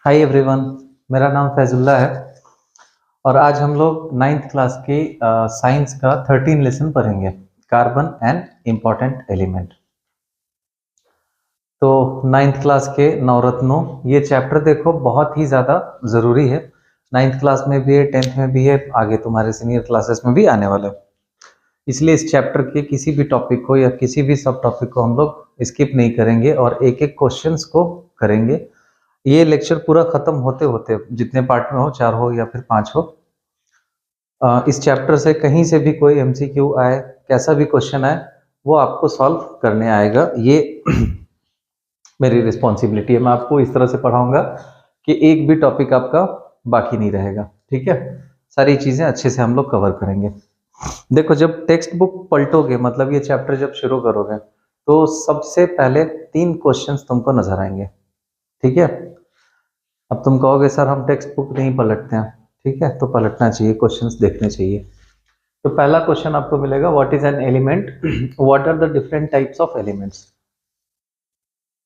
Hi everyone. मेरा नाम फैजुल्ला है और आज हम लोग नाइन्थ क्लास के साइंस का 13 लेसन पढ़ेंगे, कार्बन एंड इम्पॉर्टेंट एलिमेंट। तो नाइन्थ क्लास के नवरत्नों, ये चैप्टर देखो बहुत ही ज़्यादा ज़रूरी है। नाइन्थ क्लास में भी है, 10th में भी है, आगे तुम्हारे सीनियर क्लासेस में भी आने वाला है। इसलिए इस चैप्टर के किसी भी टॉपिक को या किसी भी सब टॉपिक को हम लोग स्किप नहीं करेंगे और एक एक क्वेश्चंस को करेंगे। ये लेक्चर पूरा खत्म होते होते, जितने पार्ट में हो, 4 हो या फिर 5 हो, इस चैप्टर से कहीं से भी कोई एमसीक्यू आए, कैसा भी क्वेश्चन आए, वो आपको सॉल्व करने आएगा। ये मेरी रिस्पॉन्सिबिलिटी है। मैं आपको इस तरह से पढ़ाऊंगा कि एक भी टॉपिक आपका बाकी नहीं रहेगा। ठीक है, सारी चीजें अच्छे से हम लोग कवर करेंगे। देखो, जब टेक्स्ट बुक पलटोगे, मतलब ये चैप्टर जब शुरू करोगे, तो सबसे पहले 3 क्वेश्चंस तुमको नजर आएंगे। ठीक है, अब तुम कहोगे सर हम टेक्स्ट बुक नहीं पलटते हैं। ठीक है, तो पलटना चाहिए, क्वेश्चंस देखने चाहिए। तो पहला क्वेश्चन आपको मिलेगा, what is an element, what are the different types of elements.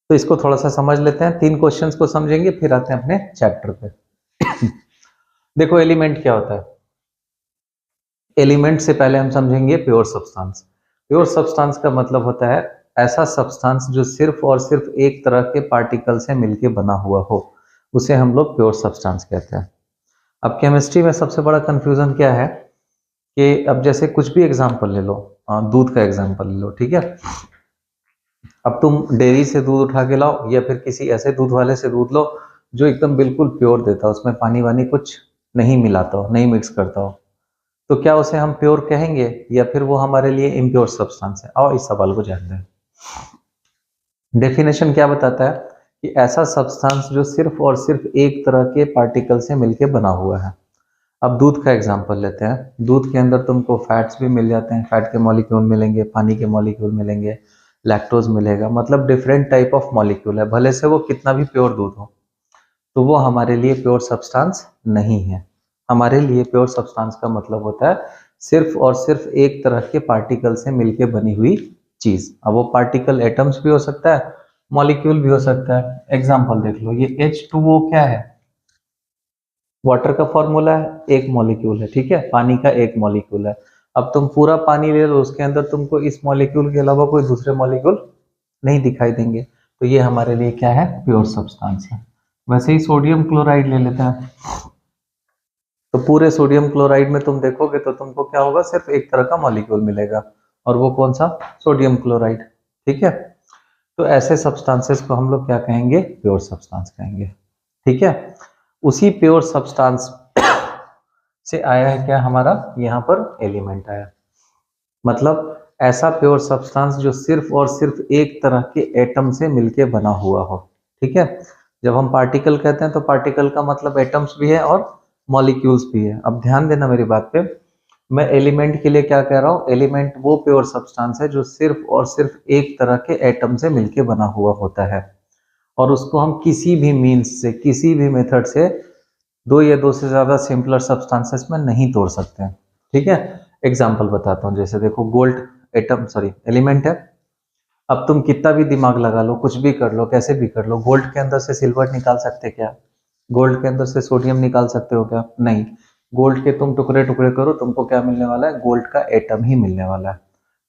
तो इसको थोड़ा सा समझ लेते हैं, 3 क्वेश्चंस को समझेंगे, फिर आते हैं अपने चैप्टर पे। देखो, एलिमेंट क्या होता है। एलिमेंट से पहले हम समझेंगे प्योर सब्सटेंस। प्योर सब्सटेंस का मतलब होता है ऐसा सब्सटेंस जो सिर्फ और सिर्फ एक तरह के पार्टिकल से मिलके बना हुआ हो, उसे हम लोग प्योर सब्सटेंस कहते हैं। अब केमिस्ट्री में सबसे बड़ा कंफ्यूजन क्या है कि अब जैसे कुछ भी एग्जांपल ले लो, दूध का एग्जांपल ले लो। ठीक है, अब तुम डेयरी से दूध उठा के लाओ या फिर किसी ऐसे दूध वाले से दूध लो जो एकदम बिल्कुल प्योर देता हो, उसमें पानी वानी कुछ नहीं मिलाता हो, नहीं मिक्स करता हो, तो क्या उसे हम प्योर कहेंगे या फिर वो हमारे लिए इम्प्योर सब्सटेंस है? आओ इस सवाल को जानते हैं। डेफिनेशन क्या बताता है कि ऐसा सब्सटेंस जो सिर्फ और सिर्फ एक तरह के पार्टिकल से मिलके बना हुआ है। अब दूध का एग्जांपल लेते हैं। दूध के अंदर तुमको फैट्स भी मिल जाते हैं, फैट के मॉलिक्यूल मिलेंगे, पानी के मॉलिक्यूल मिलेंगे, लैक्टोज मिलेगा, मतलब डिफरेंट टाइप ऑफ मॉलिक्यूल है। भले से वो कितना भी प्योर दूध हो, तो वो हमारे लिए प्योर सब्सटेंस नहीं है। हमारे लिए प्योर सब्सटेंस का मतलब होता है सिर्फ और सिर्फ एक तरह के पार्टिकल से मिलके बनी हुई चीज। अब वो पार्टिकल एटम्स भी हो सकता है, मॉलिक्यूल भी हो सकता है। एग्जांपल देख लो, ये H2O क्या है? वाटर का फॉर्मूला है, एक मॉलिक्यूल है। ठीक है, पानी का एक मॉलिक्यूल है। अब तुम पूरा पानी ले लो, उसके अंदर तुमको इस मॉलिक्यूल के अलावा कोई दूसरे मॉलिक्यूल नहीं दिखाई देंगे, तो ये हमारे लिए क्या है? प्योर सब्सटेंस है। वैसे ही सोडियम क्लोराइड ले लेते हैं, तो पूरे सोडियम क्लोराइड में तुम देखोगे तो तुमको क्या होगा? सिर्फ एक तरह का मॉलिक्यूल मिलेगा, और वो कौन सा? Sodium chloride. ठीक है, तो ऐसे सब्सटेंसेस को हम लोग क्या कहेंगे? प्योर सब्सटेंस कहेंगे। ठीक है, उसी प्योर सब्सटेंस से आया है क्या हमारा यहाँ पर एलिमेंट आया। मतलब ऐसा प्योर सब्सटेंस जो सिर्फ और सिर्फ एक तरह के एटम से मिलके बना हुआ हो। ठीक है, जब हम पार्टिकल कहते हैं तो पार्टिकल का मतलब एटम्स भी है और मॉलिक्यूल्स भी है। अब ध्यान देना मेरी बात पे, मैं एलिमेंट के लिए क्या कह रहा हूँ? एलिमेंट वो प्योर सब्सटेंस है जो सिर्फ और सिर्फ एक तरह के एटम से मिलके बना हुआ होता है, और उसको हम किसी भी मीन्स से, किसी भी मेथड से दो या दो से ज्यादा सिंपलर सब्सटेंसेस में नहीं तोड़ सकते हैं। ठीक है, एग्जांपल बताता हूँ। जैसे देखो, गोल्ड एटम, सॉरी, एलिमेंट है। अब तुम कितना भी दिमाग लगा लो, कुछ भी कर लो, कैसे भी कर लो, गोल्ड के अंदर से सिल्वर निकाल सकते क्या? गोल्ड के अंदर से सोडियम निकाल सकते हो क्या? नहीं। गोल्ड के तुम टुकड़े टुकड़े करो, तुमको क्या मिलने वाला है? गोल्ड का एटम ही मिलने वाला है।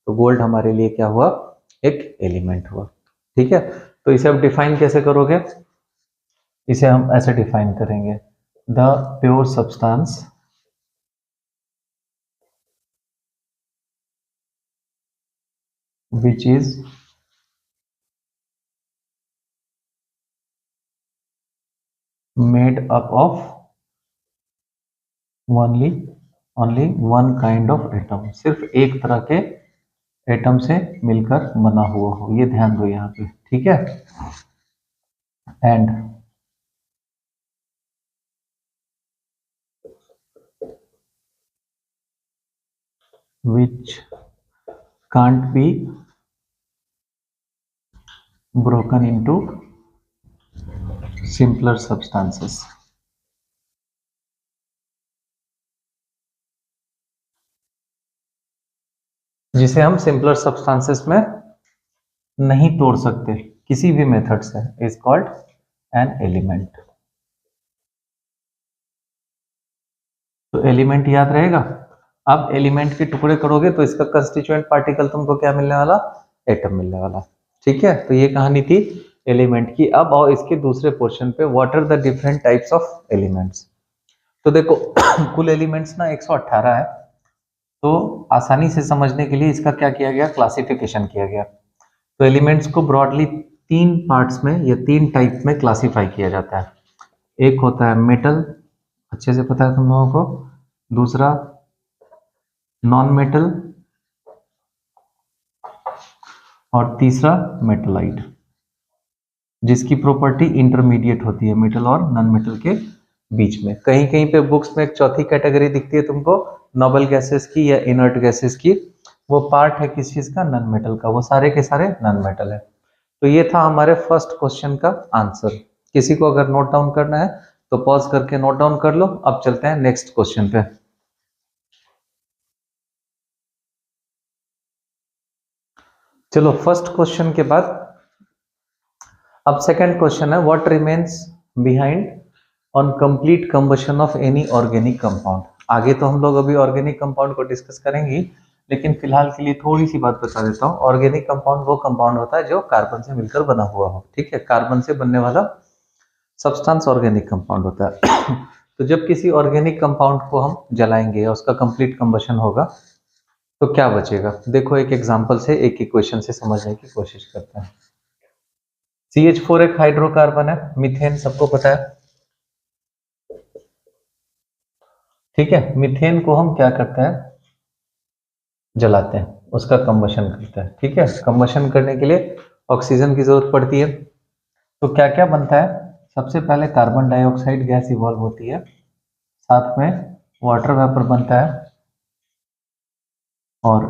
तो गोल्ड हमारे लिए क्या हुआ? एक एलिमेंट हुआ। ठीक है, तो इसे अब डिफाइन कैसे करोगे? इसे हम ऐसे डिफाइन करेंगे, the pure substance which is made up of only one kind of atom, सिर्फ एक तरह के एटम से मिलकर बना हुआ हो। ये ध्यान दो यहाँ पे। ठीक है, and which can't be broken into simpler substances। जिसे हम सिंपलर सब्सटेंसेस में नहीं तोड़ सकते किसी भी मेथड से, इज कॉल्ड एन एलिमेंट। तो एलिमेंट याद रहेगा। अब एलिमेंट के टुकड़े करोगे तो इसका कंस्टिट्यूएंट पार्टिकल तुमको क्या मिलने वाला, एटम मिलने वाला। ठीक है, तो ये कहानी थी एलिमेंट की। अब आओ इसके दूसरे पोर्शन पे, what are the different types of elements. तो देखो कुल एलिमेंट्स ना 118 है। तो आसानी से समझने के लिए इसका क्या किया गया, क्लासिफिकेशन किया गया। तो एलिमेंट्स को ब्रॉडली तीन पार्ट्स में या तीन टाइप में क्लासिफाई किया जाता है। एक होता है मेटल, अच्छे से पता है तुम लोगों को। दूसरा नॉन मेटल, और तीसरा मेटलाइट, जिसकी प्रॉपर्टी इंटरमीडिएट होती है मेटल और नॉन मेटल के बीच में। कहीं कहीं पे बुक्स में एक चौथी कैटेगरी दिखती है तुमको, नोबल गैसेस की या इनर्ट गैसेस की। वो पार्ट है किस चीज का, नॉन मेटल का। वो सारे के सारे नॉन मेटल है। तो ये था हमारे फर्स्ट क्वेश्चन का आंसर। किसी को अगर नोट डाउन करना है तो पॉज करके नोट डाउन कर लो। अब चलते हैं नेक्स्ट क्वेश्चन पे। चलो फर्स्ट क्वेश्चन के बाद अब सेकंड क्वेश्चन है, what remains behind on complete combustion of any organic compound. आगे तो हम लोग अभी ऑर्गेनिक कंपाउंड को डिस्कस करेंगे, लेकिन फिलहाल के लिए थोड़ी सी बात बता देता हूँ। ऑर्गेनिक कंपाउंड वो कंपाउंड होता है जो कार्बन से मिलकर बना हुआ हो। ठीक है, कार्बन से बनने वाला सब्सटेंस ऑर्गेनिक कंपाउंड होता है। तो जब किसी ऑर्गेनिक कंपाउंड को हम जलाएंगे या उसका कंप्लीट कंबशन होगा तो क्या बचेगा। देखो एक एग्जांपल से, एक इक्वेशन से समझने की कोशिश करते हैं। CH4 एक हाइड्रोकार्बन है, मीथेन सबको पता है। ठीक है, मीथेन को हम क्या करते हैं, जलाते हैं, उसका कंबशन करते हैं। ठीक है, कंबशन करने के लिए ऑक्सीजन की जरूरत पड़ती है। तो क्या क्या बनता है, सबसे पहले कार्बन डाइऑक्साइड गैस इवॉल्व होती है, साथ में वाटर वेपर बनता है, और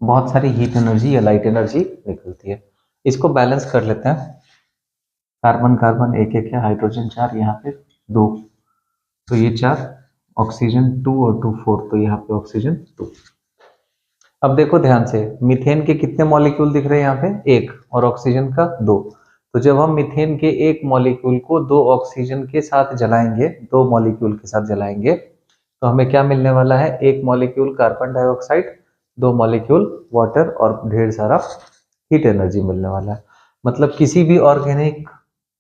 बहुत सारी हीट एनर्जी या लाइट एनर्जी निकलती है। इसको बैलेंस कर लेते हैं। कार्बन कार्बन एक एक है, हाइड्रोजन 4, यहाँ पे 2, तो ये 4, ऑक्सीजन 2 और 2 4, तो यहाँ पे ऑक्सीजन 2। अब देखो ध्यान से, मीथेन के कितने मॉलिक्यूल दिख रहे हैं यहाँ पे, एक, और ऑक्सीजन का 2। तो जब हम मीथेन के एक मॉलिक्यूल को दो ऑक्सीजन के साथ जलाएंगे, दो मॉलिक्यूल के साथ जलाएंगे, तो हमें क्या मिलने वाला है, एक मॉलिक्यूल कार्बन डाइऑक्साइड, दो मॉलिक्यूल वाटर, और ढेर सारा हीट एनर्जी मिलने वाला है। मतलब किसी भी ऑर्गेनिक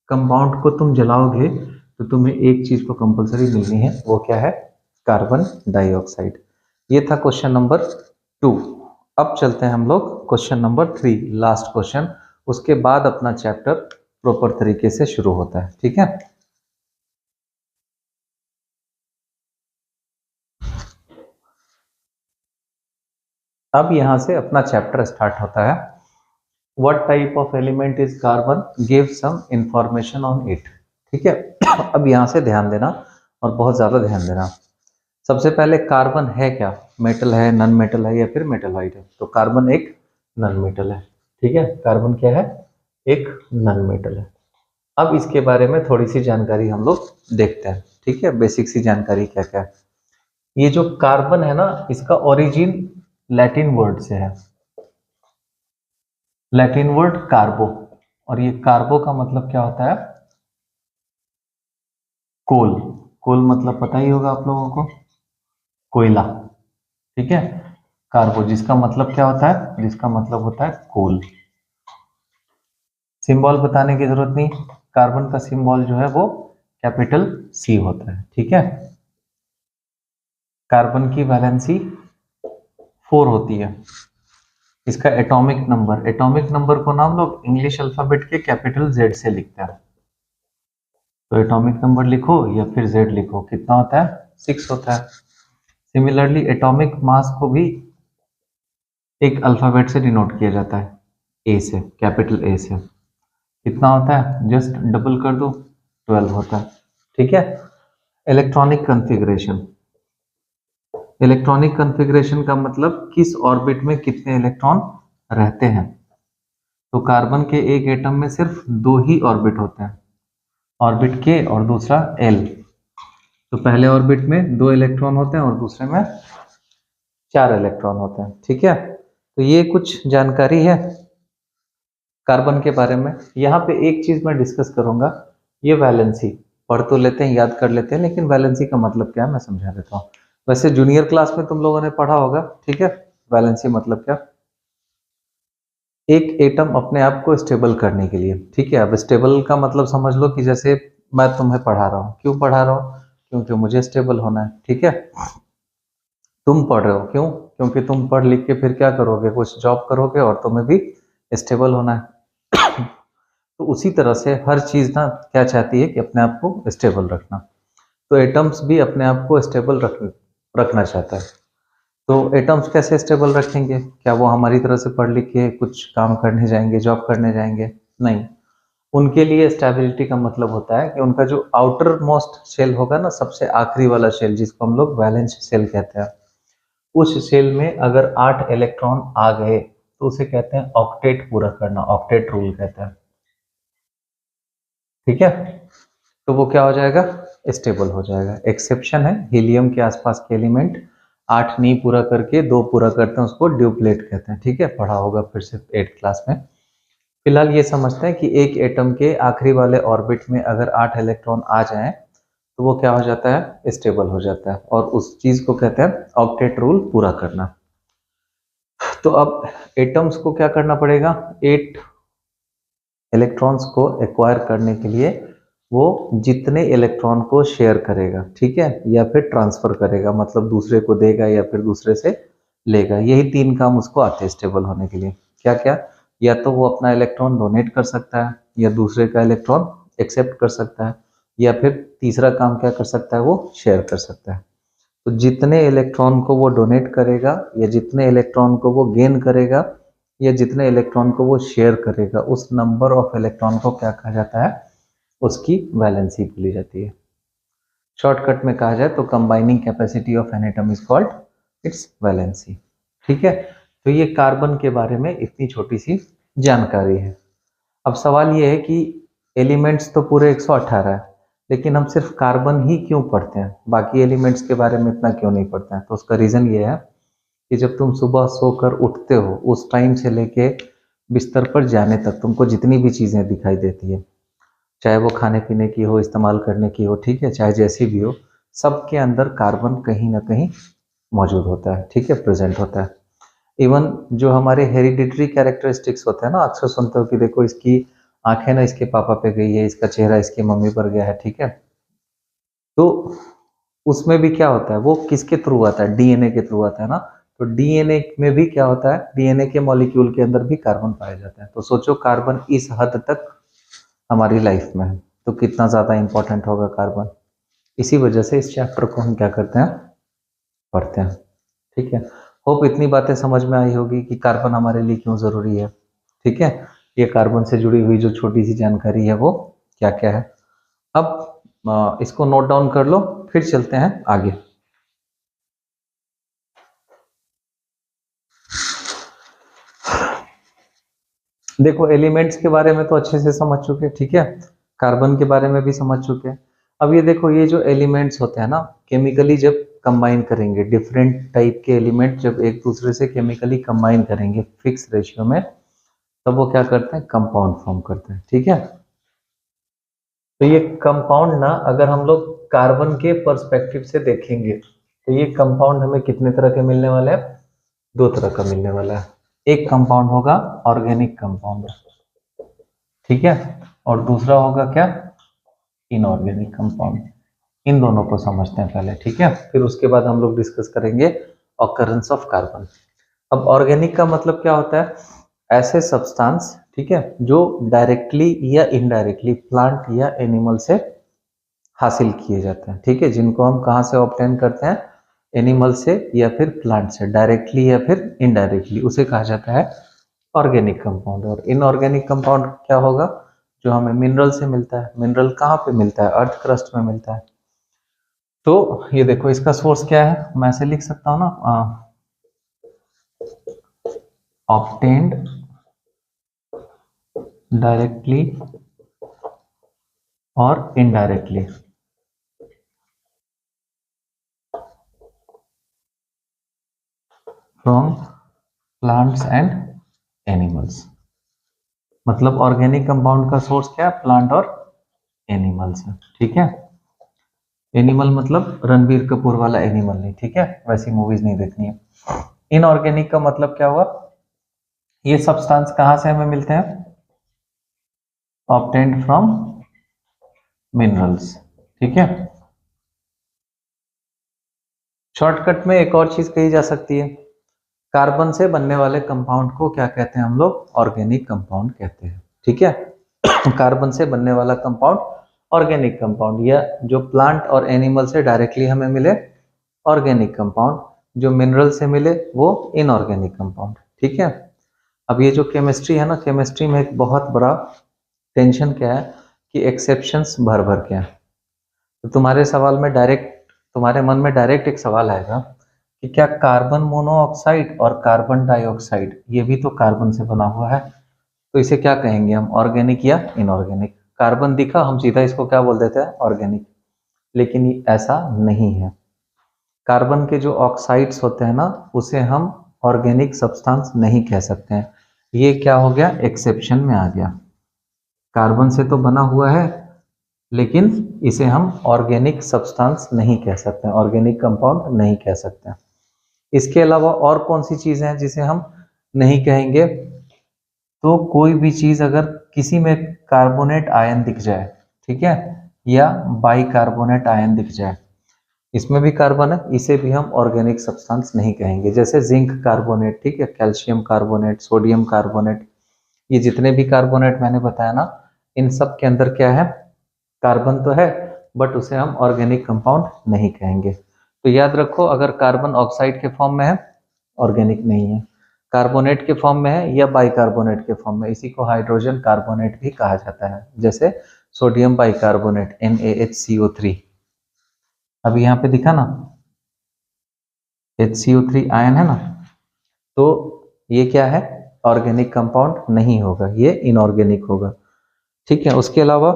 कंपाउंड को तुम जलाओगे तो तुम्हें एक चीज को कंपलसरी मिलनी है, वो क्या है, कार्बन डाइऑक्साइड। ये था क्वेश्चन नंबर 2। अब चलते हैं हम लोग क्वेश्चन नंबर 3, लास्ट क्वेश्चन। उसके बाद अपना चैप्टर प्रॉपर तरीके से शुरू होता है। ठीक है, अब यहां से अपना चैप्टर स्टार्ट होता है। What type of element is carbon, give some information on it. ठीक है, अब यहां से ध्यान देना, और बहुत ज्यादा ध्यान देना। सबसे पहले कार्बन है क्या, मेटल है, नॉन मेटल है, या फिर मेटलाइट है। तो कार्बन एक नॉन मेटल है। ठीक है, कार्बन क्या है, एक नॉन मेटल है। अब इसके बारे में थोड़ी सी जानकारी हम लोग देखते हैं। ठीक है, बेसिक सी जानकारी क्या क्या है। ये जो कार्बन है ना, इसका ओरिजिन लैटिन वर्ड से है, लैटिन वर्ड कार्बो। और ये कार्बो का मतलब क्या होता है, कोल। कोल मतलब पता ही होगा आप लोगों को, कोयला। ठीक है, कार्बो जिसका मतलब क्या होता है, जिसका मतलब होता है कोल। सिंबल बताने की जरूरत नहीं, कार्बन का सिंबल जो है वो कैपिटल C होता है। ठीक है, कार्बन की वैलेंसी 4 होती है। इसका एटॉमिक नंबर को ना हम लोग इंग्लिश अल्फाबेट के कैपिटल Z से लिखते हैं। तो एटॉमिक नंबर लिखो या फिर Z लिखो, कितना होता है, 6 होता है। सिमिलरली एटॉमिक मास को भी एक अल्फाबेट से डिनोट किया जाता है, A से, कैपिटल A से। कितना होता है, जस्ट डबल कर दो, 12 होता है। ठीक है, इलेक्ट्रॉनिक कॉन्फ़िगरेशन। इलेक्ट्रॉनिक कॉन्फ़िगरेशन का मतलब किस ऑर्बिट में कितने इलेक्ट्रॉन रहते हैं। तो कार्बन के एक एटम में सिर्फ 2 ही ऑर्बिट होते हैं, ऑर्बिट K और दूसरा L। तो पहले ऑर्बिट में 2 इलेक्ट्रॉन होते हैं और दूसरे में 4 इलेक्ट्रॉन होते हैं। ठीक है, तो ये कुछ जानकारी है कार्बन के बारे में। यहाँ पे एक चीज मैं डिस्कस करूंगा, ये वैलेंसी। पढ़ तो लेते हैं, याद कर लेते हैं, लेकिन वैलेंसी का मतलब क्या है मैं समझा देता हूँ। वैसे जूनियर क्लास में तुम लोगों ने पढ़ा होगा, ठीक है। वैलेंसी मतलब क्या, एक एटम अपने आप को स्टेबल करने के लिए, ठीक है। अब स्टेबल का मतलब समझ लो कि जैसे मैं तुम्हें पढ़ा रहा हूँ, क्यों पढ़ा रहा हूँ, क्योंकि मुझे स्टेबल होना है, ठीक है। तुम पढ़ रहे हो क्यों, क्योंकि तुम पढ़ लिख के फिर क्या करोगे, कुछ जॉब करोगे और तुम्हें भी स्टेबल होना है। तो उसी तरह से हर चीज ना क्या चाहती है कि अपने आप को स्टेबल रखना। तो एटम्स भी अपने आप को स्टेबल रखना चाहता है। तो एटम्स कैसे स्टेबल रखेंगे, क्या वो हमारी तरह से पढ़ लिख के कुछ काम करने जाएंगे, जॉब करने जाएंगे, नहीं। उनके लिए स्टेबिलिटी का मतलब होता है कि उनका जो आउटर मोस्ट शेल होगा ना, सबसे आखिरी वाला शेल जिसको हम लोग वैलेंस शेल कहते हैं, उस शेल में अगर 8 इलेक्ट्रॉन आ गए तो उसे कहते हैं ऑक्टेट पूरा करना, ऑक्टेट रूल कहते हैं, ठीक है। तो वो क्या हो जाएगा, स्टेबल हो जाएगा। एक्सेप्शन है हीलियम के आसपास के एलिमेंट 8 नहीं पूरा करके 2 पूरा करते हैं, उसको ड्यूप्लेट कहते हैं, ठीक है। पढ़ा होगा फिर से 8th क्लास में। फिलहाल ये समझते हैं कि एक एटम के आखिरी वाले ऑर्बिट में अगर 8 इलेक्ट्रॉन आ जाएं तो वो क्या हो जाता है, स्टेबल हो जाता है, और उस चीज को कहते हैं ऑक्टेट रूल पूरा करना। तो अब एटम्स को क्या करना पड़ेगा, 8 इलेक्ट्रॉन्स को एक्वायर करने के लिए वो जितने इलेक्ट्रॉन को शेयर करेगा, ठीक है, या फिर ट्रांसफर करेगा, मतलब दूसरे को देगा या फिर दूसरे से लेगा, यही 3 काम उसको आते हैं स्टेबल होने के लिए। क्या क्या, या तो वो अपना इलेक्ट्रॉन डोनेट कर सकता है, या दूसरे का इलेक्ट्रॉन एक्सेप्ट कर सकता है, या फिर तीसरा काम क्या कर सकता है, वो शेयर कर सकता है। तो जितने इलेक्ट्रॉन को वो डोनेट करेगा, या जितने इलेक्ट्रॉन को वो गेन करेगा, या जितने इलेक्ट्रॉन को वो शेयर करेगा, उस नंबर ऑफ इलेक्ट्रॉन को क्या कहा जाता है, उसकी वैलेंसी बोली जाती है। शॉर्टकट में कहा जाए तो combining capacity of an atom is called its valency, ठीक है। तो ये कार्बन के बारे में इतनी छोटी सी जानकारी है। अब सवाल ये है कि एलिमेंट्स तो पूरे 118 है, लेकिन हम सिर्फ कार्बन ही क्यों पढ़ते हैं, बाकी एलिमेंट्स के बारे में इतना क्यों नहीं पढ़ते हैं। तो उसका रीजन ये है कि जब तुम सुबह सोकर उठते हो उस टाइम से लेके बिस्तर पर जाने तक तुमको जितनी भी चीजें दिखाई देती है, चाहे वो खाने पीने की हो, इस्तेमाल करने की हो, ठीक है, चाहे जैसी भी हो, सबके अंदर कार्बन कहीं ना कहीं मौजूद होता है, ठीक है, प्रेजेंट होता है। इवन जो हमारे हेरिडिटरी कैरेक्टरिस्टिक्स होते हैं ना, अक्सर सुनते हो कि देखो इसकी आंखें ना इसके पापा पे गई है, इसका चेहरा इसकी मम्मी पर गया है, ठीक है। तो उसमें भी क्या होता है, वो किसके थ्रू आता है, डीएनए के थ्रू आता है ना। तो डीएनए में भी क्या होता है, डीएनए के मॉलिक्यूल के अंदर भी कार्बन पाया जाता है। तो सोचो कार्बन इस हद तक हमारी लाइफ में है, तो कितना ज़्यादा इंपॉर्टेंट होगा कार्बन। इसी वजह से इस चैप्टर को हम क्या करते हैं, पढ़ते हैं, ठीक है। होप इतनी बातें समझ में आई होगी कि कार्बन हमारे लिए क्यों ज़रूरी है, ठीक है। ये कार्बन से जुड़ी हुई जो छोटी सी जानकारी है वो क्या क्या है। अब इसको नोट डाउन कर लो, फिर चलते हैं आगे। देखो एलिमेंट्स के बारे में तो अच्छे से समझ चुके, ठीक है। कार्बन के बारे में भी समझ चुके। अब ये देखो, ये जो एलिमेंट्स होते हैं ना, केमिकली जब कंबाइन करेंगे, डिफरेंट टाइप के एलिमेंट जब एक दूसरे से केमिकली कंबाइन करेंगे फिक्स रेशियो में, तब वो क्या करते हैं, कंपाउंड फॉर्म करते हैं, ठीक है। तो ये कंपाउंड ना, अगर हम लोग कार्बन के पर्सपेक्टिव से देखेंगे तो ये कंपाउंड हमें कितने तरह के मिलने वाले हैं, 2 तरह का मिलने वाला है। एक कंपाउंड होगा ऑर्गेनिक कंपाउंड, ठीक है, और दूसरा होगा क्या, इनऑर्गेनिक कंपाउंड। इन दोनों को समझते हैं पहले, ठीक है, फिर उसके बाद हम लोग डिस्कस करेंगे ऑकरेंस ऑफ कार्बन। अब ऑर्गेनिक का मतलब क्या होता है, ऐसे सब्सटेंस, ठीक है, जो डायरेक्टली या इनडायरेक्टली प्लांट या एनिमल से हासिल किए जाते हैं, ठीक है, जिनको हम कहाँ से ऑब्टेन करते हैं, एनिमल से या फिर प्लांट से, डायरेक्टली या फिर इनडायरेक्टली, उसे कहा जाता है ऑर्गेनिक कंपाउंड। और इनऑर्गेनिक कंपाउंड क्या होगा, जो हमें मिनरल से मिलता है। मिनरल कहाँ पे मिलता है, अर्थ क्रस्ट में मिलता है। तो ये देखो इसका सोर्स क्या है, मैं ऐसे लिख सकता हूँ ना, ऑब्टेन्ड डायरेक्टली और indirectly from plants and animals. मतलब ऑर्गेनिक कंपाउंड का सोर्स क्या है, प्लांट और एनिमल्स है, ठीक है। एनिमल मतलब रणबीर कपूर वाला एनिमल नहीं, ठीक है, वैसी मूवीज नहीं देखनी है। इनऑर्गेनिक का मतलब क्या हुआ, ये सब्सटेंस कहां से हमें मिलते हैं, ऑब्टेन्ड फ्रॉम मिनरल्स, ठीक है। शॉर्टकट में एक और चीज कही जा सकती है, कार्बन से बनने वाले कंपाउंड को क्या कहते हैं हम लोग, ऑर्गेनिक कंपाउंड कहते हैं, ठीक है। कार्बन से बनने वाला कंपाउंड ऑर्गेनिक कंपाउंड, या जो प्लांट और एनिमल से डायरेक्टली हमें मिले ऑर्गेनिक कंपाउंड, जो मिनरल से मिले वो इनऑर्गेनिक कंपाउंड, ठीक है। अब ये जो केमिस्ट्री है ना, केमिस्ट्री में एक बहुत बड़ा टेंशन क्या है कि एक्सेप्शंस भर भर के हैं। तो तुम्हारे सवाल में डायरेक्ट, तुम्हारे मन में डायरेक्ट एक सवाल आएगा कि क्या कार्बन मोनोऑक्साइड और कार्बन डाइऑक्साइड ये भी तो कार्बन से बना हुआ है, तो इसे क्या कहेंगे हम, ऑर्गेनिक या इनऑर्गेनिक। कार्बन दिखा हम सीधा इसको क्या बोल देते हैं, ऑर्गेनिक, लेकिन ये ऐसा नहीं है। कार्बन के जो ऑक्साइड्स होते हैं ना, उसे हम ऑर्गेनिक सब्सटेंस नहीं कह सकते हैं। ये क्या हो गया, एक्सेप्शन में आ गया। कार्बन से तो बना हुआ है, लेकिन इसे हम ऑर्गेनिक सब्सटेंस नहीं कह सकते, ऑर्गेनिक कंपाउंड नहीं कह सकते। इसके अलावा और कौन सी चीजें हैं जिसे हम नहीं कहेंगे, तो कोई भी चीज अगर किसी में कार्बोनेट आयन दिख जाए, ठीक है, या बाइकार्बोनेट आयन दिख जाए, इसमें भी कार्बन है, इसे भी हम ऑर्गेनिक सब्सटेंस नहीं कहेंगे। जैसे जिंक कार्बोनेट, ठीक है, कैल्शियम कार्बोनेट, सोडियम कार्बोनेट, ये जितने भी कार्बोनेट मैंने बताया ना, इन सब के अंदर क्या है, कार्बन तो है, बट उसे हम ऑर्गेनिक कंपाउंड नहीं कहेंगे। तो याद रखो, अगर कार्बन ऑक्साइड के फॉर्म में है ऑर्गेनिक नहीं है, कार्बोनेट के फॉर्म में है या बाइकार्बोनेट के फॉर्म में, इसी को हाइड्रोजन कार्बोनेट भी कहा जाता है। जैसे सोडियम बाइकार्बोनेट NaHCO3, अभी यहाँ पे दिखा ना HCO3 आयन है ना, तो ये क्या है, ऑर्गेनिक कंपाउंड नहीं होगा, ये इनऑर्गेनिक होगा, ठीक है। उसके अलावा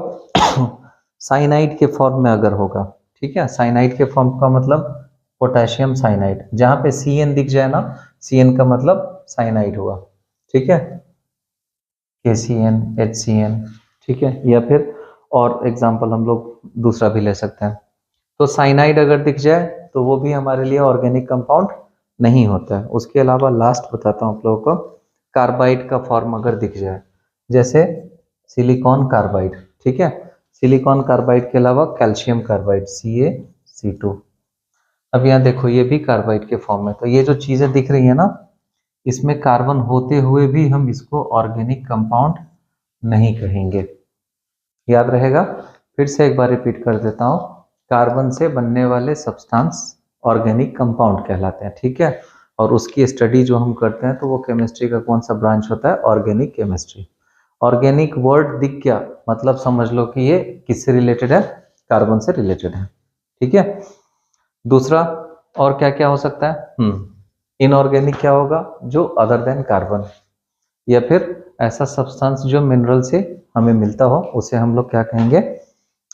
साइनाइड के फॉर्म में अगर होगा, ठीक है, साइनाइड के फॉर्म का मतलब पोटेशियम साइनाइड, जहां पे CN दिख जाए ना, CN का मतलब साइनाइड हुआ, ठीक है, KCN HCN, ठीक है। या फिर और एग्जांपल हम लोग दूसरा भी ले सकते हैं, तो साइनाइड अगर दिख जाए तो वो भी हमारे लिए ऑर्गेनिक कंपाउंड नहीं होता है। उसके अलावा लास्ट बताता हूँ आप लोगों को, कार्बाइड का फॉर्म अगर दिख जाए, जैसे सिलिकॉन कार्बाइड, ठीक है, सिलिकॉन कार्बाइड के अलावा कैल्शियम कार्बाइड CaC2, अब यहाँ देखो ये भी कार्बाइड के फॉर्म में, तो ये जो चीजें दिख रही है ना, इसमें कार्बन होते हुए भी हम इसको ऑर्गेनिक कंपाउंड नहीं कहेंगे, याद रहेगा। फिर से एक बार रिपीट कर देता हूँ, कार्बन से बनने वाले सब्सटेंस ऑर्गेनिक कंपाउंड कहलाते हैं, ठीक है। और उसकी स्टडी जो हम करते हैं, तो वो केमिस्ट्री का कौन सा ब्रांच होता है, ऑर्गेनिक केमिस्ट्री। ऑर्गेनिक वर्ड दिख गया मतलब समझ लो कि ये किससे रिलेटेड है, कार्बन से रिलेटेड है, ठीक है। दूसरा और क्या क्या हो सकता है, इनऑर्गेनिक क्या होगा, जो अदर देन कार्बन, या फिर ऐसा सब्सटेंस जो मिनरल से हमें मिलता हो, उसे हम लोग क्या कहेंगे,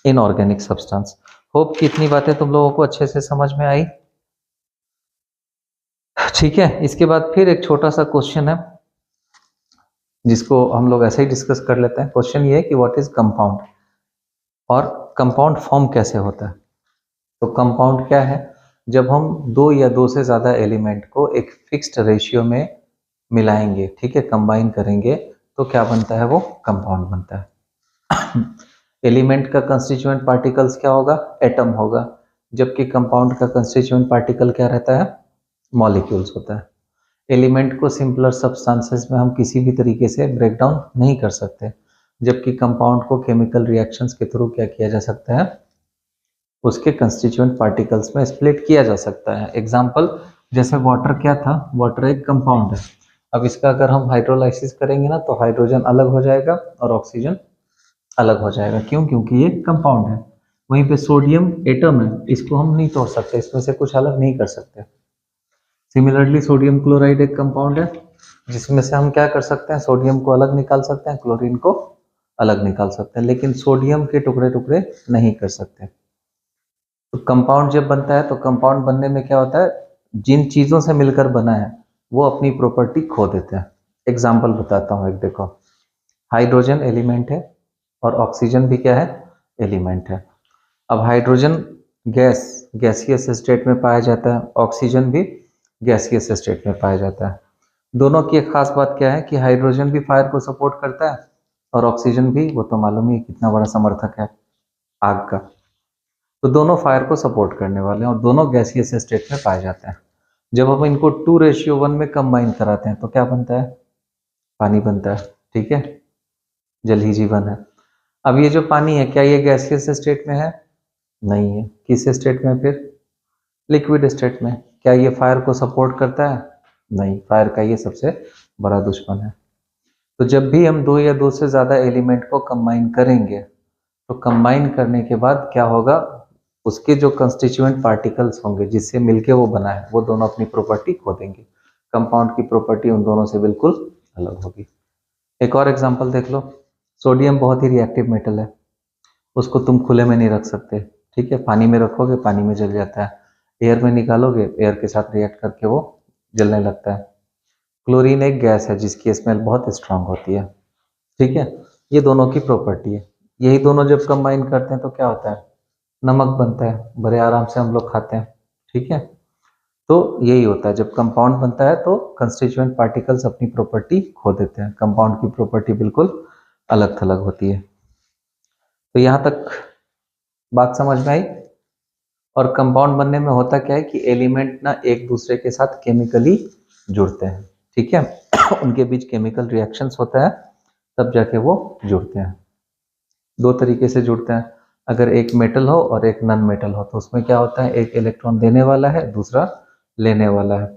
इनऑर्गेनिक सब्सटेंस। होप कि इतनी बातें तुम लोगों को अच्छे से समझ में आई, ठीक है। इसके बाद फिर एक छोटा सा क्वेश्चन है, जिसको हम लोग ऐसे ही डिस्कस कर लेते हैं। क्वेश्चन ये है कि व्हाट इज कंपाउंड, और कंपाउंड फॉर्म कैसे होता है। तो कंपाउंड क्या है, जब हम दो या दो से ज्यादा एलिमेंट को एक फिक्स्ड रेशियो में मिलाएंगे, ठीक है, कंबाइन करेंगे, तो क्या बनता है, वो कंपाउंड बनता है। एलिमेंट का कंस्टिट्यूएंट पार्टिकल्स क्या होगा, एटम होगा, जबकि कंपाउंड का कंस्टिट्यूएंट पार्टिकल क्या रहता है, मॉलिक्यूल्स होता है। एलिमेंट को सिंपलर सब्सटेंसेस में हम किसी भी तरीके से ब्रेक डाउन नहीं कर सकते, जबकि कंपाउंड को केमिकल रिएक्शंस के थ्रू क्या किया जा सकता है, उसके कंस्टिट्यूएंट पार्टिकल्स में स्प्लिट किया जा सकता है। एग्जाम्पल जैसे वाटर क्या था, वाटर एक कंपाउंड है, अब इसका अगर हम हाइड्रोलाइसिस करेंगे ना, तो हाइड्रोजन अलग हो जाएगा और ऑक्सीजन अलग हो जाएगा, क्यों, क्योंकि ये कंपाउंड है। वहीं पे सोडियम एटम है, इसको हम नहीं तोड़ सकते, इसमें से कुछ अलग नहीं कर सकते। सिमिलरली सोडियम क्लोराइड एक कंपाउंड है, जिसमें से हम क्या कर सकते हैं, सोडियम को अलग निकाल सकते हैं, क्लोरीन को अलग निकाल सकते हैं, लेकिन सोडियम के टुकड़े टुकड़े नहीं कर सकते। तो कंपाउंड जब बनता है, तो कंपाउंड बनने में क्या होता है, जिन चीजों से मिलकर बना है वो अपनी प्रॉपर्टी खो देते हैं। एग्जाम्पल बताता हूँ, एक देखो, हाइड्रोजन एलिमेंट है और ऑक्सीजन भी क्या है, एलिमेंट है। अब हाइड्रोजन गैस गैसियस स्टेट में पाया जाता है, ऑक्सीजन भी गैसियस स्टेट में पाया जाता है। दोनों की एक खास बात क्या है कि हाइड्रोजन भी फायर को सपोर्ट करता है और ऑक्सीजन भी, वो तो मालूम ही है कितना बड़ा समर्थक है आग का। तो दोनों फायर को सपोर्ट करने वाले हैं और दोनों गैसियस स्टेट में पाए जाते हैं। जब हम इनको 2:1 में कंबाइन कराते हैं तो क्या बनता है? पानी बनता है। ठीक है, जल ही जीवन है। अब ये जो पानी है, क्या ये गैसियस स्टेट में है? नहीं है। किस स्टेट में है फिर? लिक्विड स्टेट में। क्या ये फायर को सपोर्ट करता है? नहीं, फायर का ये सबसे बड़ा दुश्मन है। तो जब भी हम दो या दो से ज़्यादा एलिमेंट को कंबाइन करेंगे तो कंबाइन करने के बाद क्या होगा, उसके जो कंस्टिट्यूएंट पार्टिकल्स होंगे जिससे मिलके वो बना है, वो दोनों अपनी प्रॉपर्टी खो देंगे। कंपाउंड की प्रॉपर्टी उन दोनों से बिल्कुल अलग होगी। एक और एग्जांपल देख लो। सोडियम बहुत ही रिएक्टिव मेटल है, उसको तुम खुले में नहीं रख सकते। ठीक है, पानी में रखोगे पानी में जल जाता है, एयर में निकालोगे एयर के साथ रिएक्ट करके वो जलने लगता है। क्लोरीन एक गैस है जिसकी स्मेल बहुत स्ट्रांग होती है। ठीक है, ये दोनों की प्रॉपर्टी है। यही दोनों जब कंबाइन करते हैं तो क्या होता है? नमक बनता है, बड़े आराम से हम लोग खाते हैं। ठीक है, तो यही होता है, जब कंपाउंड बनता है तो कंस्टिट्यूएंट पार्टिकल्स अपनी प्रॉपर्टी खो देते हैं। कंपाउंड की प्रॉपर्टी बिल्कुल अलग थलग होती है। तो यहाँ तक बात समझ में आई। और कंपाउंड बनने में होता क्या है कि एलिमेंट ना एक दूसरे के साथ केमिकली जुड़ते हैं। ठीक है उनके बीच केमिकल रिएक्शंस होता है, तब जाके वो जुड़ते हैं। दो तरीके से जुड़ते हैं। अगर एक मेटल हो और एक नॉन मेटल हो तो उसमें क्या होता है, एक इलेक्ट्रॉन देने वाला है, दूसरा लेने वाला है।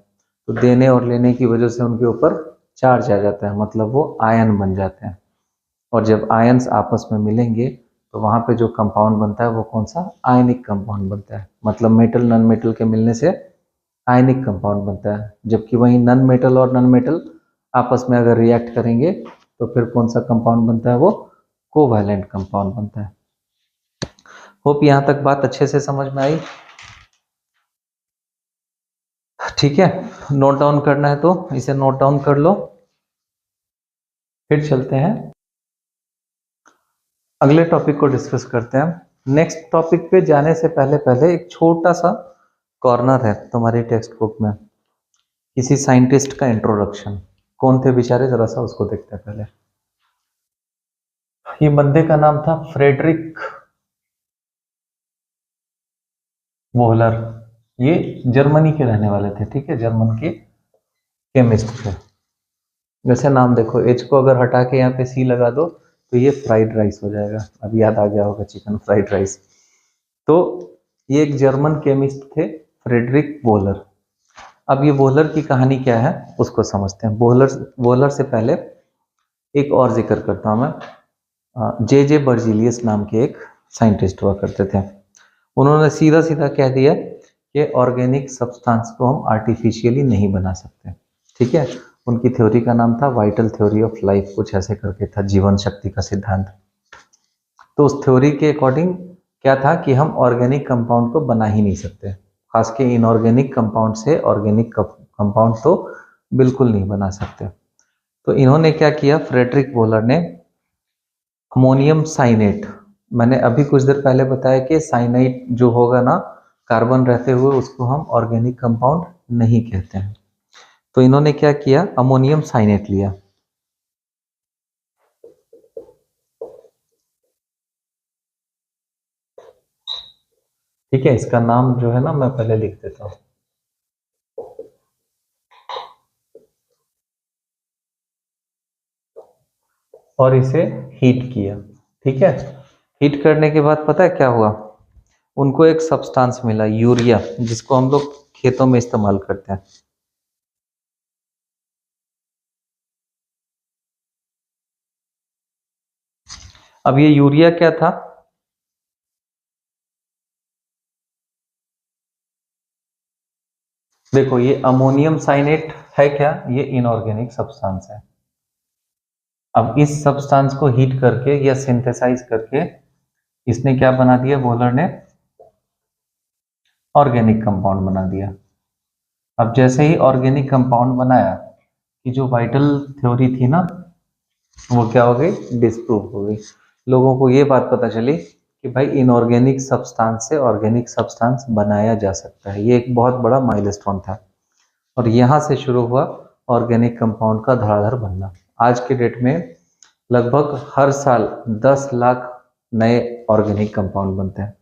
तो देने और लेने की वजह से उनके ऊपर चार्ज आ जाता है, मतलब वो आयन बन जाते हैं। और जब आयन्स आपस में मिलेंगे तो वहाँ पे जो कंपाउंड बनता है वो कौन सा? आयनिक कंपाउंड बनता है। मतलब मेटल नॉन मेटल के मिलने से आयनिक कंपाउंड बनता है। जबकि वहीं नॉन मेटल और नॉन मेटल आपस में अगर रिएक्ट करेंगे तो फिर कौन सा कंपाउंड बनता है? वो कोवैलेंट कंपाउंड बनता है। होप यहाँ तक बात अच्छे से समझ में आई। ठीक है, नोट डाउन करना है तो इसे नोट डाउन कर लो। फिर चलते हैं अगले टॉपिक को डिस्कस करते हैं। नेक्स्ट टॉपिक पे जाने से पहले पहले एक छोटा सा कॉर्नर है तुम्हारी टेक्स्ट बुक में, किसी साइंटिस्ट का इंट्रोडक्शन। कौन थे बेचारे, जरा सा उसको देखते हैं पहले। ये बंदे का नाम था फ्रेडरिक वोहलर। ये जर्मनी के रहने वाले थे। ठीक है, जर्मन के केमिस्ट थे। वैसे नाम देखो, एच को अगर हटा के यहाँ पे सी लगा दो तो ये फ्राइड राइस हो जाएगा। अब याद आ गया होगा, चिकन फ्राइड राइस। तो ये एक जर्मन केमिस्ट थे, फ्रेडरिक वोहलर। अब ये वोहलर की कहानी क्या है उसको समझते हैं। वोहलर वोहलर से पहले एक और जिक्र करता हूँ मैं। जे जे बर्जीलियस नाम के एक साइंटिस्ट हुआ करते थे। उन्होंने सीधा सीधा कह दिया कि ऑर्गेनिक सब्सटेंस को हम आर्टिफिशियली नहीं बना सकते। ठीक है, उनकी थ्योरी का नाम था वाइटल थ्योरी ऑफ लाइफ, कुछ ऐसे करके था, जीवन शक्ति का सिद्धांत। तो उस थ्योरी के अकॉर्डिंग क्या था कि हम ऑर्गेनिक कंपाउंड को बना ही नहीं सकते, खास के इनऑर्गेनिक कंपाउंड से ऑर्गेनिक कंपाउंड तो बिल्कुल नहीं बना सकते। तो इन्होंने क्या किया, फ्रेडरिक वोहलर ने अमोनियम साइनेट, मैंने अभी कुछ देर पहले बताया कि साइनाइड जो होगा ना कार्बन रहते हुए, उसको हम ऑर्गेनिक कंपाउंड नहीं कहते हैं। तो इन्होंने क्या किया, अमोनियम साइनेट लिया। ठीक है, इसका नाम जो है ना मैं पहले लिख देता हूँ। और इसे हीट किया। ठीक है, हीट करने के बाद पता है क्या हुआ, उनको एक सब्सटेंस मिला यूरिया, जिसको हम लोग खेतों में इस्तेमाल करते हैं। अब ये यूरिया क्या था, देखो ये अमोनियम साइनेट है क्या, ये इनऑर्गेनिक सब्सटेंस है। अब इस सब्सटेंस को हीट करके या सिंथेसाइज करके इसने क्या बना दिया, वोहलर ने ऑर्गेनिक कंपाउंड बना दिया। अब जैसे ही ऑर्गेनिक कंपाउंड बनाया कि जो वाइटल थ्योरी थी ना वो क्या हो गई, डिस्प्रूव हो गई। लोगों को ये बात पता चली कि कि भाई इनऑर्गेनिक सब्सटेंस से ऑर्गेनिक सब्सटेंस बनाया जा सकता है। ये एक बहुत बड़ा माइलस्टोन था और यहाँ से शुरू हुआ ऑर्गेनिक कंपाउंड का धड़ाधड़ बनना। आज के डेट में लगभग हर साल 10 लाख नए ऑर्गेनिक कंपाउंड बनते हैं,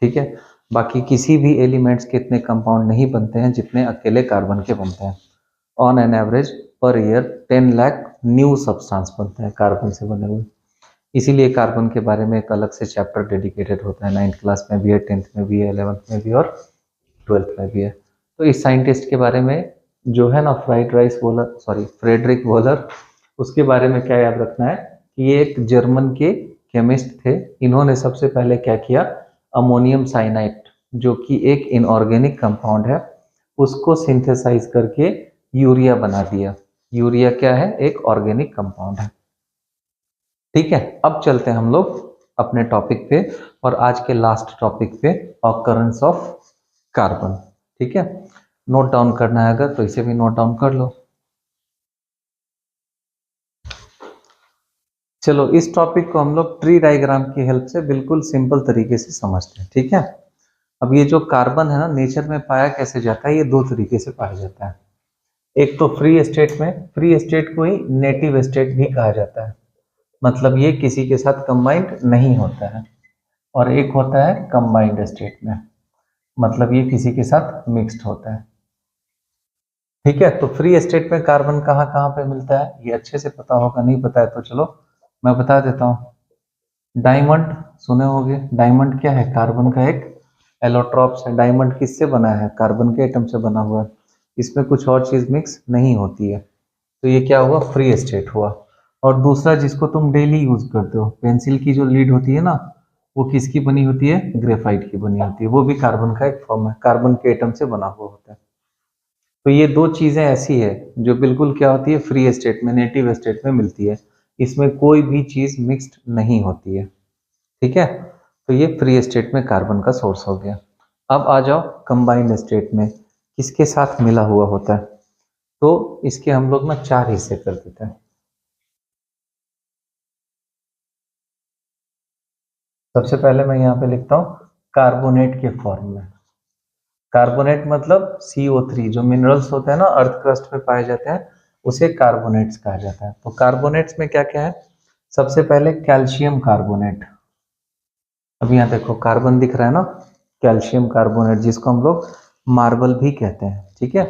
ठीक है। बाकी किसी भी एलिमेंट्स के इतने कंपाउंड नहीं बनते हैं जितने अकेले कार्बन के बनते हैं। On an average per year 10 lakh new substance बनते हैं कार्बन से बने हुए। इसीलिए कार्बन के बारे में एक अलग से चैप्टर डेडिकेटेड होता है। 9th क्लास में भी है, 10th में भी है, 11th में भी और 12th में भी है। तो इस साइंटिस्ट के बारे में जो है ना फ्रेडरिक वोलर, उसके बारे में क्या याद रखना है कि ये एक जर्मन के केमिस्ट थे। इन्होंने सबसे पहले क्या किया, अमोनियम साइनाइड जो कि एक इनऑर्गेनिक कंपाउंड है उसको सिंथेसाइज करके यूरिया बना दिया। यूरिया क्या है, एक ऑर्गेनिक कंपाउंड है, ठीक है। अब चलते हैं हम लोग अपने टॉपिक पे और आज के लास्ट टॉपिक पे, ऑकरेंस ऑफ कार्बन, ठीक है। नोट डाउन करना है अगर तो इसे भी नोट डाउन कर लो। चलो इस टॉपिक को हम लोग ट्री डायग्राम की हेल्प से बिल्कुल सिंपल तरीके से समझते हैं, ठीक है। अब ये जो कार्बन है ना, नेचर में पाया कैसे जाता है, ये दो तरीके से पाया जाता है। एक तो फ्री स्टेट में, फ्री स्टेट को ही नेटिव स्टेट भी कहा जाता है, मतलब ये किसी के साथ कंबाइंड नहीं होता है। और एक होता है कंबाइंड स्टेट में, मतलब ये किसी के साथ मिक्स्ड होता है, ठीक है। तो फ्री स्टेट में कार्बन कहाँ कहाँ पे मिलता है ये अच्छे से पता होगा, नहीं पता है तो चलो मैं बता देता हूँ। डायमंड सुने होंगे, डायमंड क्या है, कार्बन का एक एलोट्रॉप्स है। डायमंड किससे बना है, कार्बन के एटम से बना हुआ है, इसमें कुछ और चीज मिक्स नहीं होती है, तो ये क्या हुआ, फ्री स्टेट हुआ। और दूसरा जिसको तुम डेली यूज करते हो, पेंसिल की जो लीड होती है ना, वो किसकी बनी होती है, ग्रेफाइट की बनी होती है, वो भी कार्बन का एक फॉर्म है, कार्बन के एटम से बना हुआ होता है। तो ये दो चीजें ऐसी है जो बिल्कुल क्या होती है, फ्री स्टेट में, नेटिव स्टेट में मिलती है, इसमें कोई भी चीज मिक्स्ड नहीं होती है, ठीक है। तो ये फ्री स्टेट में कार्बन का सोर्स हो गया। अब आ जाओ कंबाइंड स्टेट में, किसके साथ मिला हुआ होता है, तो इसके हम लोग ना चार हिस्से कर देते हैं। सबसे पहले मैं यहाँ पे लिखता हूँ कार्बोनेट के फॉर्म में। कार्बोनेट मतलब CO3, जो मिनरल्स होते हैं ना अर्थ क्रस्ट पे पाए जाते हैं, उसे कार्बोनेट्स कहा जाता है। तो कार्बोनेट्स में क्या क्या है, सबसे पहले कैल्शियम कार्बोनेट। अब यहाँ देखो कार्बन दिख रहा है ना, कैल्शियम कार्बोनेट जिसको हम लोग मार्बल भी कहते हैं, ठीक है।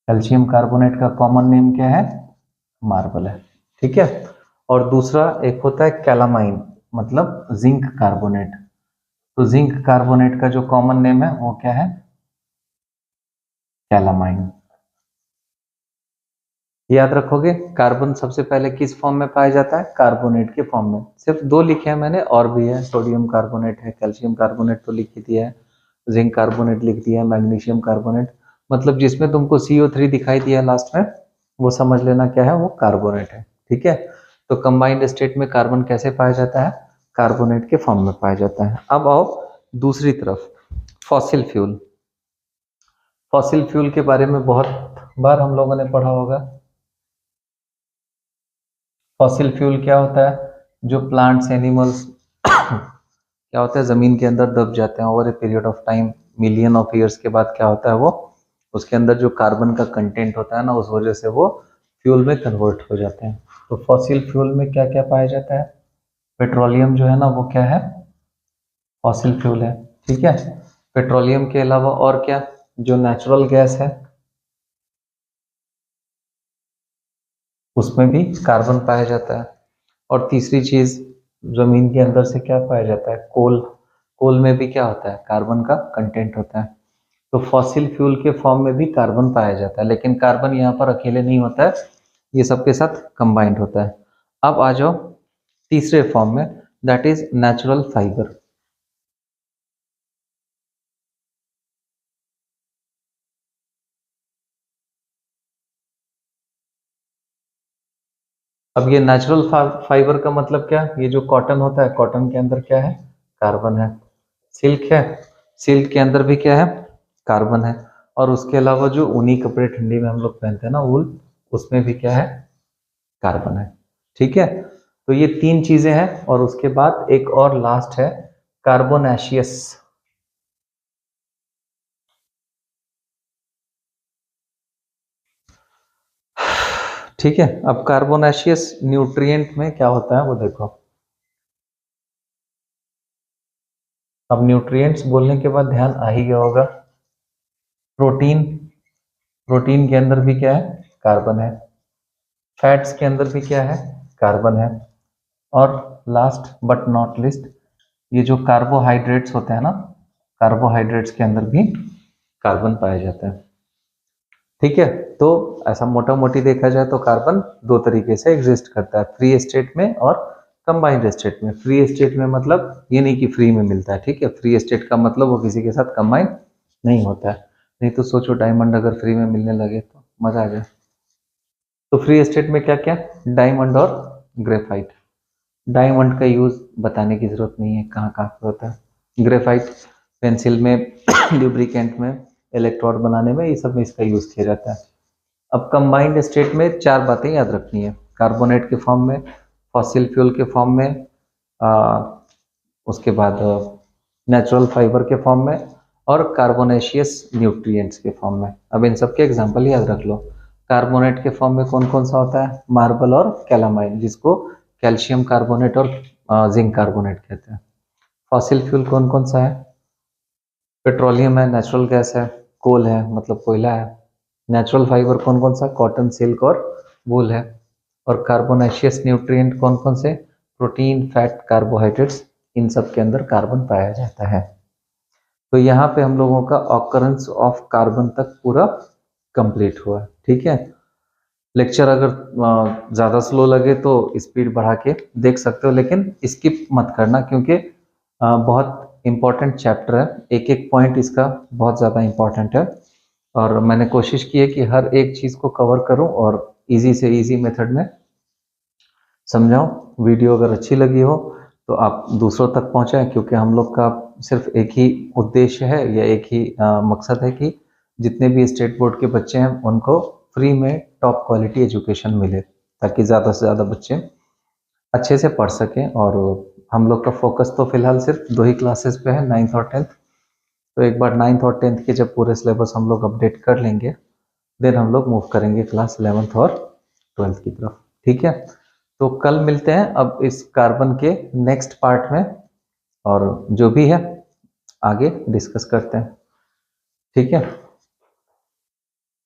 कैल्शियम कार्बोनेट का कॉमन नेम क्या है, मार्बल है, ठीक है। और दूसरा एक होता है कैलामाइन, मतलब जिंक कार्बोनेट। तो जिंक कार्बोनेट का जो कॉमन नेम है वो क्या है, कैलामाइन। याद रखोगे कार्बन सबसे पहले किस फॉर्म में पाया जाता है, कार्बोनेट के फॉर्म में। सिर्फ दो लिखे हैं मैंने, और भी है, सोडियम कार्बोनेट है, कैल्शियम कार्बोनेट तो लिख ही दिया है, जिंक कार्बोनेट लिख दिया है, मैग्नीशियम कार्बोनेट। मतलब जिसमें तुमको CO3 दिखाई दिया लास्ट में, वो समझ लेना क्या है, वो कार्बोनेट है, ठीक है। तो कंबाइंड स्टेट में कार्बन कैसे पाया जाता है, कार्बोनेट के फॉर्म में पाया जाता है। अब आओ दूसरी तरफ, फॉसिल फ्यूल। फॉसिल फ्यूल के बारे में बहुत बार हम लोगों ने पढ़ा होगा। फॉसिल फ्यूल क्या होता है, जो प्लांट्स एनिमल्स क्या होता है, जमीन के अंदर दब जाते हैं over a period of time, million of years के बाद क्या होता है, वो उसके अंदर जो कार्बन का कंटेंट होता है ना, उस वजह से वो फ्यूल में कन्वर्ट हो जाते हैं। तो फॉसिल फ्यूल में क्या क्या पाया जाता है, पेट्रोलियम जो है ना वो क्या है, फॉसिल फ्यूल है, ठीक है। पेट्रोलियम के अलावा और क्या, जो नेचुरल गैस है उसमें भी कार्बन पाया जाता है। और तीसरी चीज, जमीन के अंदर से क्या पाया जाता है, कोल। कोल में भी क्या होता है, कार्बन का कंटेंट होता है। तो फॉसिल फ्यूल के फॉर्म में भी कार्बन पाया जाता है, लेकिन कार्बन यहाँ पर अकेले नहीं होता है, ये सबके साथ कंबाइंड होता है। अब आ जाओ तीसरे फॉर्म में, दैट इज नेचुरल फाइबर। अब ये नेचुरल फाइबर का मतलब क्या, ये जो कॉटन होता है, कॉटन के अंदर क्या है, कार्बन है। सिल्क है, सिल्क के अंदर भी क्या है, कार्बन है। और उसके अलावा जो ऊनी कपड़े ठंडी में हम लोग पहनते हैं ना, वूल, उसमें भी क्या है, कार्बन है, ठीक है। तो ये 3 चीजें हैं और उसके बाद एक और लास्ट है कार्बोनेशियस। ठीक है, अब कार्बोनेशियस न्यूट्रिएंट में क्या होता है वो देखो। अब न्यूट्रिएंट्स बोलने के बाद ध्यान आ ही गया होगा, प्रोटीन, प्रोटीन के अंदर भी क्या है, कार्बन है। फैट्स के अंदर भी क्या है, कार्बन है। और लास्ट बट नॉट लिस्ट, ये जो कार्बोहाइड्रेट्स होते हैं ना, कार्बोहाइड्रेट्स के अंदर भी कार्बन पाया जाता है। ठीक है, तो ऐसा मोटा मोटी देखा जाए तो कार्बन दो तरीके से एग्जिस्ट करता है, फ्री स्टेट में और कंबाइंड स्टेट में। फ्री स्टेट में मतलब ये नहीं कि फ्री में मिलता है, ठीक है, फ्री स्टेट का मतलब वो किसी के साथ कंबाइन नहीं होता है। नहीं तो सोचो डायमंड अगर फ्री में मिलने लगे तो मजा आ जाए। तो फ्री स्टेट में क्या क्या, डायमंड और ग्रेफाइट। डायमंड का यूज बताने की जरूरत नहीं है, कहाँ कहाँ पे होता है। ग्रेफाइट पेंसिल में ल्यूब्रिकेंट में, इलेक्ट्रोड बनाने में, ये सब में इसका यूज किया जाता है। अब कंबाइंड स्टेट में 4 बातें याद रखनी है, कार्बोनेट के फॉर्म में, फॉसिल फ्यूल के फॉर्म में, उसके बाद नेचुरल फाइबर के फॉर्म में, और कार्बोनेशियस न्यूट्रिएंट्स के फॉर्म में। अब इन सब के एग्जांपल याद रख लो। कार्बोनेट के फॉर्म में कौन कौन सा होता है, मार्बल और कैलामाइन, जिसको कैल्शियम कार्बोनेट और जिंक कार्बोनेट कहते हैं। फॉसिल फ्यूल कौन कौन सा है, पेट्रोलियम है, नेचुरल गैस है, कोल है मतलब कोयला है। नेचुरल फाइबर कौन कौन सा, कॉटन, सिल्क और वूल है। और कार्बोनेशियस न्यूट्रिएंट कौन कौन से, प्रोटीन, फैट, कार्बोहाइड्रेट्स, इन सब के अंदर कार्बन पाया जाता है। तो यहाँ पे हम लोगों का ऑकरेंस ऑफ कार्बन तक पूरा कंप्लीट हुआ। ठीक है, लेक्चर अगर ज़्यादा स्लो लगे तो स्पीड बढ़ा के देख सकते हो, लेकिन स्किप मत करना क्योंकि बहुत इंपॉर्टेंट चैप्टर है, एक एक पॉइंट इसका बहुत ज़्यादा इंपॉर्टेंट है। और मैंने कोशिश की है कि हर एक चीज़ को कवर करूं और इजी से इजी मेथड में समझाऊं। वीडियो अगर अच्छी लगी हो तो आप दूसरों तक पहुंचाएं, क्योंकि हम लोग का सिर्फ एक ही उद्देश्य है या एक ही मकसद है कि जितने भी स्टेट बोर्ड के बच्चे हैं उनको फ्री में टॉप क्वालिटी एजुकेशन मिले, ताकि ज़्यादा से ज़्यादा बच्चे अच्छे से पढ़ सकें। और हम लोग का फोकस तो फिलहाल सिर्फ 2 ही क्लासेस पे है, 9th और 10th। तो एक बार 9th और 10th के जब पूरे सिलेबस हम लोग अपडेट कर लेंगे, देन हम लोग मूव करेंगे क्लास 11th और 12th की तरफ। ठीक है, तो कल मिलते हैं अब इस कार्बन के नेक्स्ट पार्ट में, और जो भी है आगे डिस्कस करते हैं। ठीक है।